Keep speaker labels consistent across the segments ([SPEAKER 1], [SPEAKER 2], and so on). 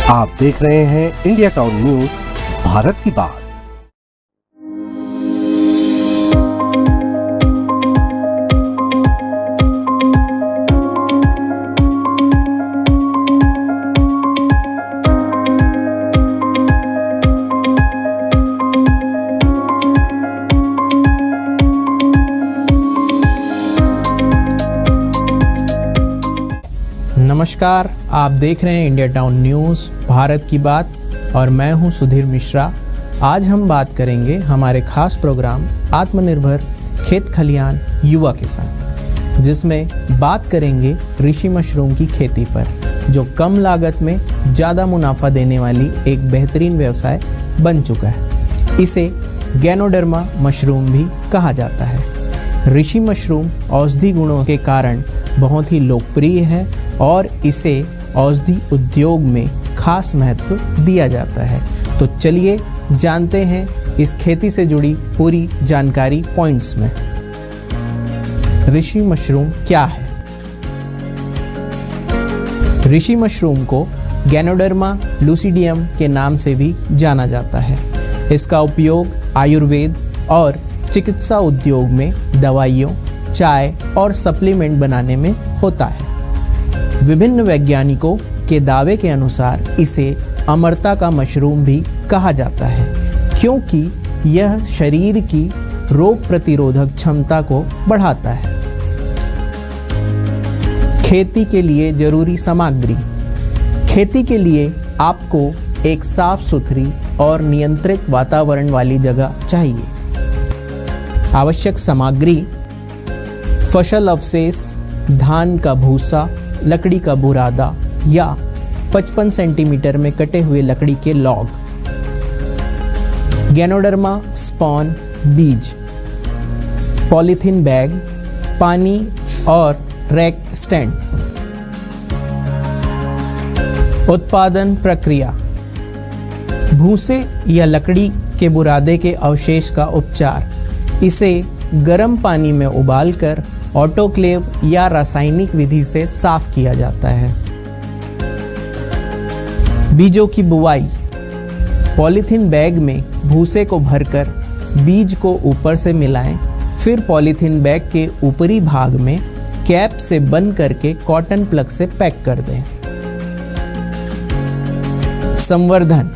[SPEAKER 1] आप देख रहे हैं इंडिया टाउन न्यूज भारत की बात।
[SPEAKER 2] नमस्कार, आप देख रहे हैं इंडिया टाउन न्यूज़ भारत की बात और मैं हूं सुधीर मिश्रा। आज हम बात करेंगे हमारे खास प्रोग्राम आत्मनिर्भर खेत खलियान युवा किसान, जिसमें बात करेंगे ऋषि मशरूम की खेती पर, जो कम लागत में ज़्यादा मुनाफा देने वाली एक बेहतरीन व्यवसाय बन चुका है। इसे गैनोडर्मा मशरूम भी कहा जाता है। ऋषि मशरूम औषधि गुणों के कारण बहुत ही लोकप्रिय है और इसे औषधि उद्योग में खास महत्व दिया जाता है। तो चलिए जानते हैं इस खेती से जुड़ी पूरी जानकारी पॉइंट्स में। ऋषि मशरूम क्या है? ऋषि मशरूम को गैनोडर्मा लूसिडियम के नाम से भी जाना जाता है। इसका उपयोग आयुर्वेद और चिकित्सा उद्योग में दवाइयों, चाय और सप्लीमेंट बनाने में होता है। विभिन्न वैज्ञानिकों के दावे के अनुसार इसे अमरता का मशरूम भी कहा जाता है, क्योंकि यह शरीर की रोग प्रतिरोधक क्षमता को बढ़ाता है। खेती के लिए जरूरी सामग्री। खेती के लिए आपको एक साफ सुथरी और नियंत्रित वातावरण वाली जगह चाहिए। आवश्यक सामग्री: फसल अवशेष, धान का भूसा, लकड़ी का बुरादा या 55 सेंटीमीटर में कटे हुए लकड़ी के लॉग, गैनोडर्मा स्पॉन बीज, पॉलीथीन बैग, पानी और रैक स्टैंड। उत्पादन प्रक्रिया: भूसे या लकड़ी के बुरादे के अवशेष का उपचार। इसे गर्म पानी में उबालकर ऑटोक्लेव या रासायनिक विधि से साफ किया जाता है। बीजों की बुवाई: पॉलीथीन बैग में भूसे को भरकर बीज को ऊपर से मिलाएं, फिर पॉलीथीन बैग के ऊपरी भाग में कैप से बंद करके कॉटन प्लग से पैक कर दें। संवर्धन: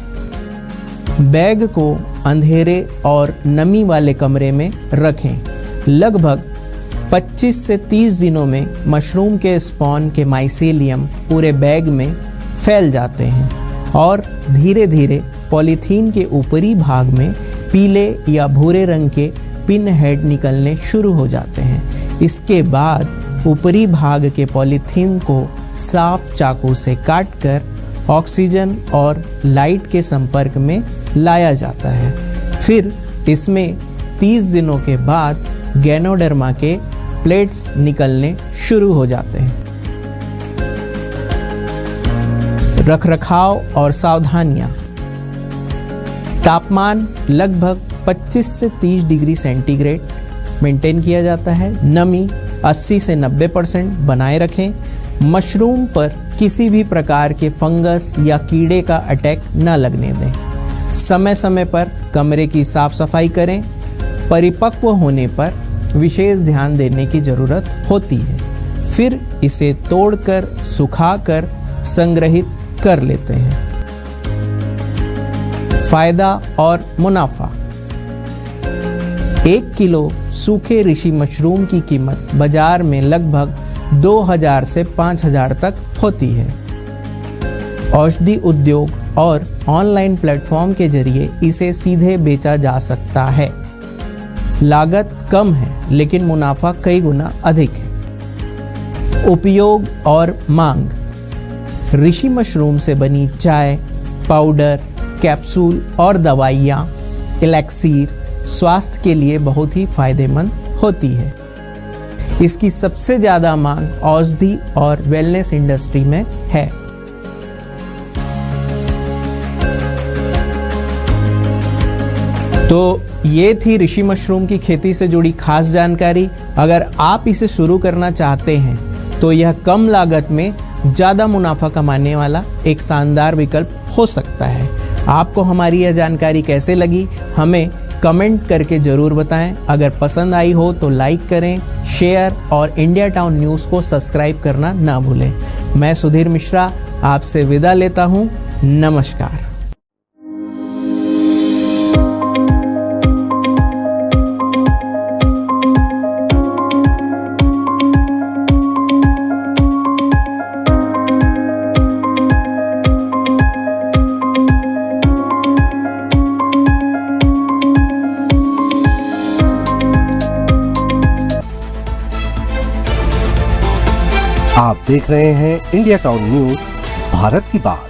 [SPEAKER 2] बैग को अंधेरे और नमी वाले कमरे में रखें। लगभग 25 से 30 दिनों में मशरूम के स्पॉन के माइसेलियम पूरे बैग में फैल जाते हैं और धीरे धीरे पॉलीथीन के ऊपरी भाग में पीले या भूरे रंग के पिन हेड निकलने शुरू हो जाते हैं। इसके बाद ऊपरी भाग के पॉलीथीन को साफ चाकू से काटकर ऑक्सीजन और लाइट के संपर्क में लाया जाता है। फिर इसमें 30 दिनों के बाद गैनोडर्मा के प्लेट्स निकलने शुरू हो जाते हैं। रखरखाव और सावधानियां: तापमान लगभग 25 से 30 डिग्री सेंटीग्रेड मेंटेन किया जाता है। नमी 80 से 90% बनाए रखें। मशरूम पर किसी भी प्रकार के फंगस या कीड़े का अटैक न लगने दें। समय समय पर कमरे की साफ सफाई करें। परिपक्व होने पर विशेष ध्यान देने की ज़रूरत होती है। फिर इसे तोड़कर सुखाकर संग्रहित कर लेते हैं। फायदा और मुनाफा: 1 किलो सूखे ऋषि मशरूम की कीमत बाजार में लगभग 2000 से 5000 तक होती है। औषधि उद्योग और ऑनलाइन प्लेटफॉर्म के जरिए इसे सीधे बेचा जा सकता है। लागत कम है लेकिन मुनाफा कई गुना अधिक है। उपयोग और मांग: ऋषि मशरूम से बनी चाय, पाउडर, कैप्सूल और दवाइयाँ, एलेक्सीर स्वास्थ्य के लिए बहुत ही फायदेमंद होती है। इसकी सबसे ज़्यादा मांग औषधि और वेलनेस इंडस्ट्री में है। तो ये थी ऋषि मशरूम की खेती से जुड़ी खास जानकारी। अगर आप इसे शुरू करना चाहते हैं तो यह कम लागत में ज़्यादा मुनाफा कमाने वाला एक शानदार विकल्प हो सकता है। आपको हमारी यह जानकारी कैसे लगी हमें कमेंट करके ज़रूर बताएं। अगर पसंद आई हो तो लाइक करें, शेयर और इंडिया टाउन न्यूज़ को सब्सक्राइब करना ना भूलें। मैं सुधीर मिश्रा आपसे विदा लेता हूँ। नमस्कार।
[SPEAKER 1] आप देख रहे हैं इंडिया टाउन न्यूज, भारत की बात।